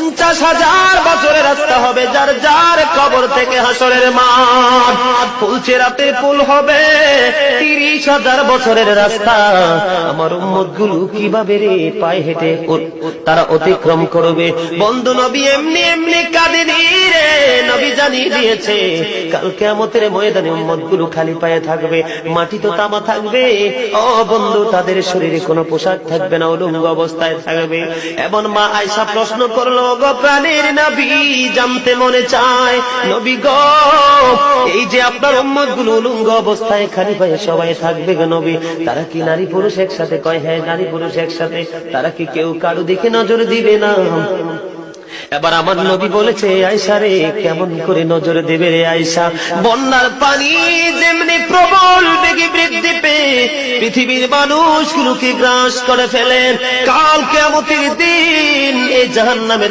50,000 বছরের রাস্তা হবে, যার যার কবর থেকে হাসরের মাঠ। ফুলচেরাতে পুল হবে 30,000 বছরের রাস্তা। আমার উম্মত গুলো কিভাবে রে পায়ে হেঁটে তারা অতিক্রম করবে? বন্ধু নবী এমনি এমনি কাঁদেনি রে, নবী জানিয়ে দিয়েছে কাল কিয়ামতের ময়দানে উম্মত গুলো খালি পায়ে থাকবে, মাটি তো তামা থাকবে। ও বন্ধু, তাদের শরীরে কোনো পোশাক থাকবে না, উলঙ্গ অবস্থায় থাকবে। এবং মা আয়েশা প্রশ্ন করলো, গো প্রাণের নবী, জানতে মনে চায় নবী গো, এই যে আপনার উম্মত গুলো উলঙ্গ অবস্থায় খালি পায়ে সবাই থাকবে গো নবী, তারা কি নারী পুরুষ একসাথে? কয় হ্যাঁ, নারী পুরুষ একসাথে। তারা কি কেউ কারো দিকে নজর দিবে না? এবার আমার নবী বলেছে, আয়েশা রে, কেমন করে নজর দেবে রে আয়েশা? বন্যার পানি যেমনি প্রবল বেগে বৃদ্ধি পেয়ে পৃথিবীর মানুষগুলোকে গ্রাস করে ফেলেন, কাল কিয়ামতের দিন এই জাহান্নামের